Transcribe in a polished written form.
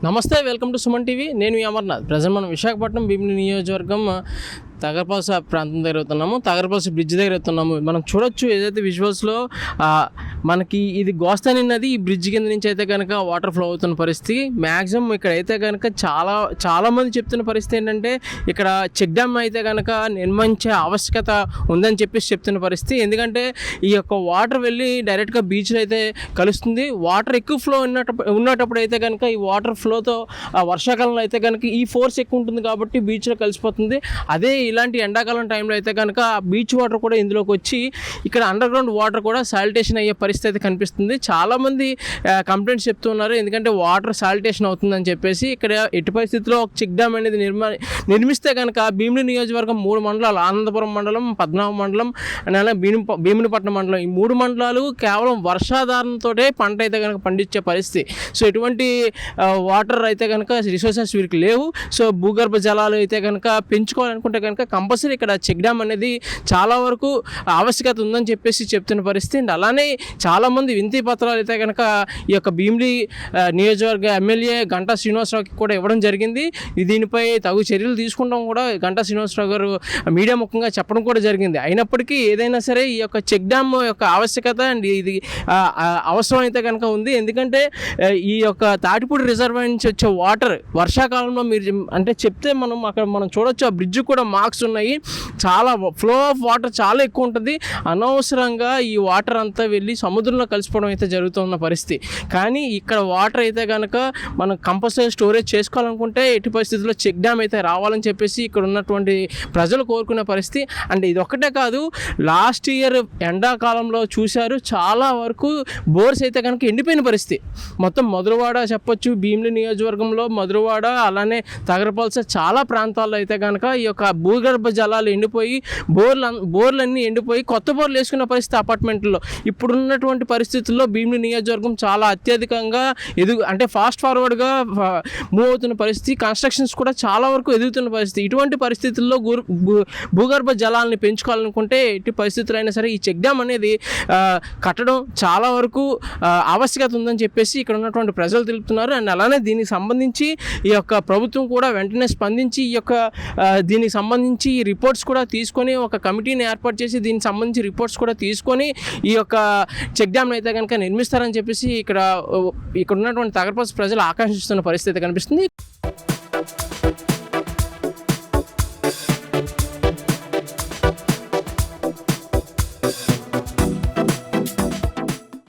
నమస్తే, welcome to Suman TV. నేను మీ Amarnath. Present మనం విశాఖపట్నం భీమిలి నియోజకవర్గం తగరపల్స ప్రాంతం దగ్గర అవుతున్నాము. తగరపల్స బ్రిడ్జ్ దగ్గర అవుతున్నాము. మనం చూడొచ్చు ఏదైతే విజువల్స్లో మనకి ఇది గోస్తాని నది ఈ బ్రిడ్జ్ కింద నుంచి అయితే కనుక వాటర్ ఫ్లో అవుతున్న పరిస్థితి. మ్యాక్సిమం ఇక్కడ అయితే కనుక చాలామంది చెప్తున్న పరిస్థితి ఏంటంటే ఇక్కడ చెక్ డ్యామ్ అయితే కనుక నిర్మించే ఆవశ్యకత ఉందని చెప్పేసి చెప్తున్న పరిస్థితి. ఎందుకంటే ఈ యొక్క వాటర్ వెళ్ళి డైరెక్ట్గా బీచ్లో అయితే కలుస్తుంది. వాటర్ ఎక్కువ ఫ్లో ఉన్నప్పుడు అయితే కనుక ఈ వాటర్ ఫ్లోతో వర్షాకాలంలో అయితే కనుక ఈ ఫోర్స్ ఎక్కువ ఉంటుంది కాబట్టి బీచ్లో కలిసిపోతుంది. అదే ఇలాంటి ఎండాకాలం టైంలో అయితే కనుక బీచ్ వాటర్ కూడా ఇందులోకి వచ్చి ఇక్కడ అండర్ గ్రౌండ్ వాటర్ కూడా సాలిటేషన్ అయ్యే పరిస్థితి అయితే కనిపిస్తుంది. చాలామంది కంప్లైంట్స్ చెప్తున్నారు, ఎందుకంటే వాటర్ సాలిటేషన్ అవుతుందని చెప్పేసి. ఇక్కడ ఎట్టి పరిస్థితుల్లో ఒక చెక్ డ్యామ్ అనేది నిర్మిస్తే కనుక భీమిలి నియోజకవర్గం 3 మండలాలు, ఆనందపురం మండలం, పద్మనాభం మండలం, అలానే భీమునిపట్నం మండలం, ఈ 3 మండలాలు కేవలం వర్షాధారంతో పంట అయితే కనుక పండించే పరిస్థితి. సో ఎటువంటి వాటర్ అయితే కనుక రిసోర్సెస్ వీరికి లేవు. సో భూగర్భ జలాలు అయితే కనుక పెంచుకోవాలనుకుంటే కనుక కంపల్సరీ ఇక్కడ చెక్ డ్యామ్ అనేది చాలా వరకు ఆవశ్యకత ఉందని చెప్పేసి చెప్తున్న పరిస్థితి. అండ్ అలానే చాలామంది వినతి పత్రాలు అయితే కనుక ఈ యొక్క భీమిలి నియోజకవర్గ ఎమ్మెల్యే గంటా శ్రీనివాసరావుకి కూడా ఇవ్వడం జరిగింది. దీనిపై తగు చర్యలు తీసుకుంటాం కూడా గంటా శ్రీనివాసరావు గారు మీడియా ముఖంగా చెప్పడం కూడా జరిగింది. అయినప్పటికీ ఏదైనా సరే ఈ యొక్క చెక్ డ్యామ్ యొక్క ఆవశ్యకత అండ్ ఇది అవసరం అయితే కనుక ఉంది. ఎందుకంటే ఈ యొక్క తాటిపూడి రిజర్వాయర్ నుంచి వచ్చే వాటర్ వర్షాకాలంలో మీరు అంటే చెప్తే మనం చూడొచ్చు. ఆ బ్రిడ్జ్ కూడా మార్క్స్ ఉన్నాయి. చాలా ఫ్లో ఆఫ్ వాటర్ చాలా ఎక్కువ ఉంటుంది. అనవసరంగా ఈ వాటర్ అంతా వెళ్ళి సముద్రంలో కలిసిపోవడం అయితే జరుగుతున్న పరిస్థితి. కానీ ఇక్కడ వాటర్ అయితే కనుక మనం కంపల్సరీ స్టోరేజ్ చేసుకోవాలనుకుంటే ఎట్టి పరిస్థితుల్లో చెక్ డ్యామ్ అయితే రావాలని చెప్పేసి ఇక్కడ ఉన్నటువంటి ప్రజలు కోరుకునే పరిస్థితి. అంటే ఇది ఒక్కటే కాదు, లాస్ట్ ఇయర్ ఎండాకాలంలో చూశారు చాలా వరకు బోర్స్ అయితే కనుక ఎండిపోయిన పరిస్థితి. మొత్తం మధురవాడ చెప్పొచ్చు, భీమిలి నియోజకవర్గంలో మధురవాడ అలానే తగరపల్స చాలా ప్రాంతాల్లో అయితే కనుక ఈ యొక్క భూగర్భ జలాలు ఎండిపోయి బోర్లన్నీ ఎండిపోయి కొత్త బోర్లు వేసుకున్న పరిస్థితి అపార్ట్మెంట్లో. ఇప్పుడున్నటువంటి పరిస్థితుల్లో భీమిలి నియోజకవర్గం చాలా అత్యధికంగా అంటే ఫాస్ట్ ఫార్వర్డ్గా మూవ్ అవుతున్న పరిస్థితి. కన్స్ట్రక్షన్స్ కూడా చాలా వరకు ఎదుగుతున్న పరిస్థితి. ఇటువంటి పరిస్థితుల్లో భూగర్భ జలాలని పెంచుకోవాలనుకుంటే ఎట్టి పరిస్థితులు అయినా సరే ఈ చెక్ డ్యామ్ అనేది కట్టడం చాలా వరకు ఆవశ్యకత ఉందని చెప్పేసి ఇక్కడ ఉన్నటువంటి ప్రజలు తెలుపుతున్నారు. అండ్ అలానే దీనికి సంబంధించి ఈ యొక్క ప్రభుత్వం కూడా వెంటనే స్పందించి ఈ యొక్క దీనికి సంబంధించి రిపోర్ట్స్ కూడా తీసుకొని ఒక కమిటీని ఏర్పాటు చేసి దీనికి సంబంధించి రిపోర్ట్స్ కూడా తీసుకొని ఈ యొక్క చెక్ డ్యామ్ని అయితే కనుక నిర్మిస్తారని చెప్పేసి ఇక్కడ ఉన్నటువంటి తగరపల్స ప్రజలు ఆకాంక్షిస్తున్న పరిస్థితి కనిపిస్తుంది.